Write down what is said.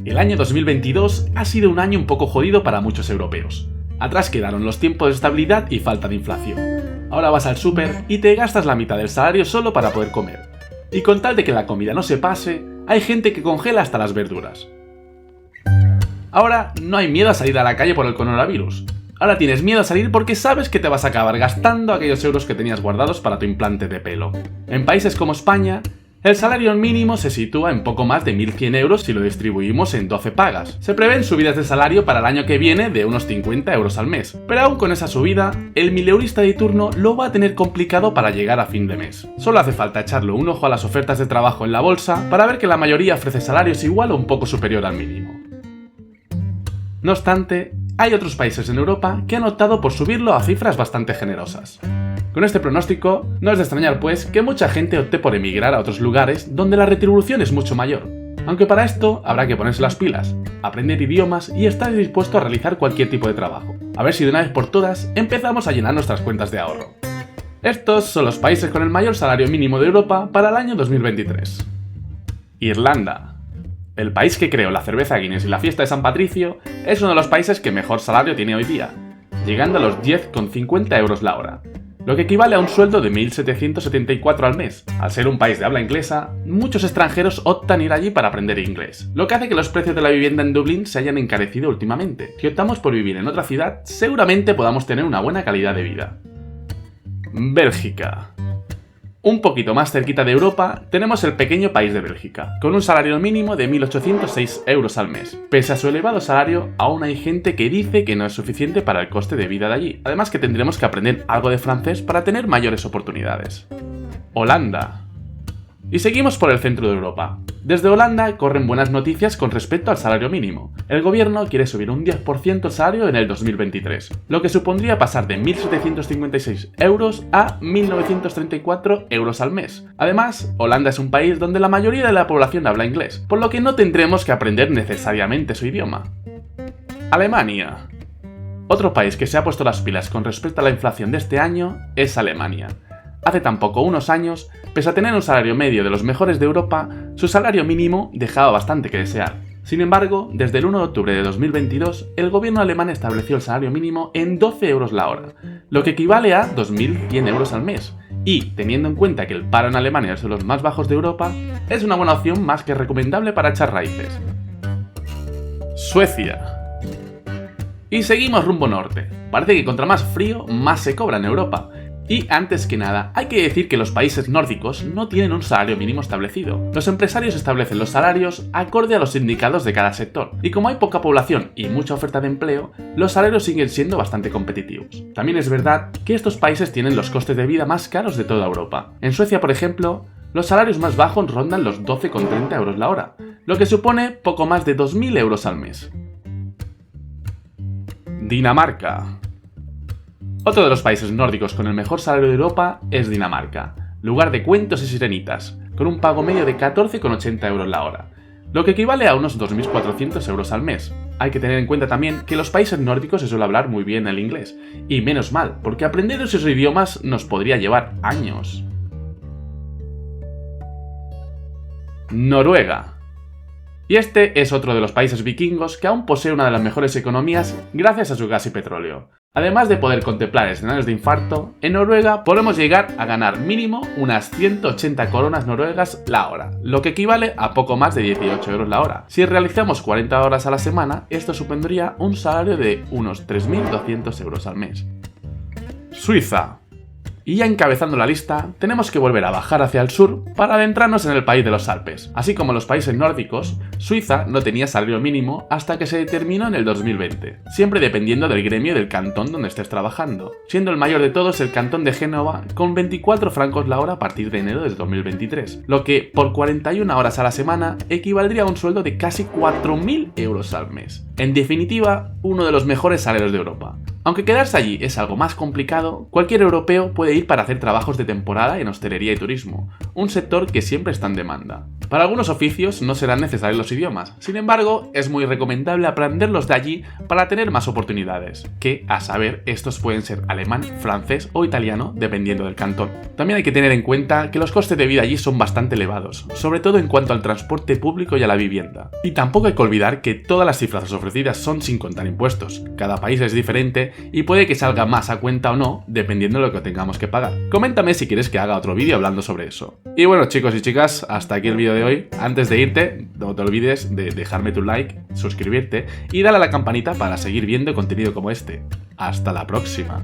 El año 2022 ha sido un año un poco jodido para muchos europeos. Atrás quedaron los tiempos de estabilidad y falta de inflación. Ahora vas al súper y te gastas la mitad del salario solo para poder comer. Y con tal de que la comida no se pase, hay gente que congela hasta las verduras. Ahora no hay miedo a salir a la calle por el coronavirus. Ahora tienes miedo a salir porque sabes que te vas a acabar gastando aquellos euros que tenías guardados para tu implante de pelo. En países como España, el salario mínimo se sitúa en poco más de 1.100 euros si lo distribuimos en 12 pagas. Se prevén subidas de salario para el año que viene de unos 50 euros al mes. Pero aún con esa subida, el mileurista de turno lo va a tener complicado para llegar a fin de mes. Solo hace falta echarle un ojo a las ofertas de trabajo en la bolsa para ver que la mayoría ofrece salarios igual o un poco superior al mínimo. No obstante, hay otros países en Europa que han optado por subirlo a cifras bastante generosas. Con este pronóstico, no es de extrañar pues que mucha gente opte por emigrar a otros lugares donde la retribución es mucho mayor. Aunque para esto habrá que ponerse las pilas, aprender idiomas y estar dispuesto a realizar cualquier tipo de trabajo. A ver si de una vez por todas empezamos a llenar nuestras cuentas de ahorro. Estos son los países con el mayor salario mínimo de Europa para el año 2023. Irlanda. El país que creó la cerveza Guinness y la fiesta de San Patricio es uno de los países que mejor salario tiene hoy día, llegando a los 10,50 euros la hora, lo que equivale a un sueldo de 1.774 al mes. Al ser un país de habla inglesa, muchos extranjeros optan ir allí para aprender inglés, lo que hace que los precios de la vivienda en Dublín se hayan encarecido últimamente. Si optamos por vivir en otra ciudad, seguramente podamos tener una buena calidad de vida. Bélgica. Un poquito más cerquita de Europa, tenemos el pequeño país de Bélgica, con un salario mínimo de 1.806 euros al mes. Pese a su elevado salario, aún hay gente que dice que no es suficiente para el coste de vida de allí, además que tendremos que aprender algo de francés para tener mayores oportunidades. Holanda. Y seguimos por el centro de Europa. Desde Holanda corren buenas noticias con respecto al salario mínimo. El gobierno quiere subir un 10% el salario en el 2023, lo que supondría pasar de 1.756 euros a 1.934 euros al mes. Además, Holanda es un país donde la mayoría de la población habla inglés, por lo que no tendremos que aprender necesariamente su idioma. Alemania. Otro país que se ha puesto las pilas con respecto a la inflación de este año es Alemania. Hace tan poco unos años, pese a tener un salario medio de los mejores de Europa, su salario mínimo dejaba bastante que desear. Sin embargo, desde el 1 de octubre de 2022, el gobierno alemán estableció el salario mínimo en 12 euros la hora, lo que equivale a 2.100 euros al mes. Y, teniendo en cuenta que el paro en Alemania es de los más bajos de Europa, es una buena opción más que recomendable para echar raíces. Suecia. Y seguimos rumbo norte. Parece que contra más frío, más se cobra en Europa. Y antes que nada, hay que decir que los países nórdicos no tienen un salario mínimo establecido. Los empresarios establecen los salarios acorde a los sindicatos de cada sector. Y como hay poca población y mucha oferta de empleo, los salarios siguen siendo bastante competitivos. También es verdad que estos países tienen los costes de vida más caros de toda Europa. En Suecia, por ejemplo, los salarios más bajos rondan los 12,30 euros la hora, lo que supone poco más de 2.000 euros al mes. Dinamarca. Otro de los países nórdicos con el mejor salario de Europa es Dinamarca, lugar de cuentos y sirenitas, con un pago medio de 14,80 euros la hora, lo que equivale a unos 2.400 euros al mes. Hay que tener en cuenta también que en los países nórdicos se suele hablar muy bien el inglés, y menos mal, porque aprender esos idiomas nos podría llevar años. Noruega. Y este es otro de los países vikingos que aún posee una de las mejores economías gracias a su gas y petróleo. Además de poder contemplar escenarios de infarto, en Noruega podemos llegar a ganar mínimo unas 180 coronas noruegas la hora, lo que equivale a poco más de 18 euros la hora. Si realizamos 40 horas a la semana, esto supondría un salario de unos 3.200 euros al mes. Suiza. Y ya encabezando la lista, tenemos que volver a bajar hacia el sur para adentrarnos en el país de los Alpes. Así como los países nórdicos, Suiza no tenía salario mínimo hasta que se determinó en el 2020, siempre dependiendo del gremio del cantón donde estés trabajando, siendo el mayor de todos el cantón de Génova con 24 francos la hora a partir de enero del 2023, lo que por 41 horas a la semana equivaldría a un sueldo de casi 4.000 euros al mes. En definitiva, uno de los mejores salarios de Europa. Aunque quedarse allí es algo más complicado, cualquier europeo puede ir para hacer trabajos de temporada en hostelería y turismo, un sector que siempre está en demanda. Para algunos oficios no serán necesarios los idiomas, sin embargo, es muy recomendable aprenderlos de allí para tener más oportunidades, que, a saber, estos pueden ser alemán, francés o italiano, dependiendo del cantón. También hay que tener en cuenta que los costes de vida allí son bastante elevados, sobre todo en cuanto al transporte público y a la vivienda. Y tampoco hay que olvidar que todas las cifras ofrecidas son sin contar impuestos. Cada país es diferente y puede que salga más a cuenta o no, dependiendo de lo que tengamos que pagar. Coméntame si quieres que haga otro vídeo hablando sobre eso. Y bueno, chicos y chicas, hasta aquí el vídeo de hoy. Antes de irte, no te olvides de dejarme tu like, suscribirte y darle a la campanita para seguir viendo contenido como este. Hasta la próxima.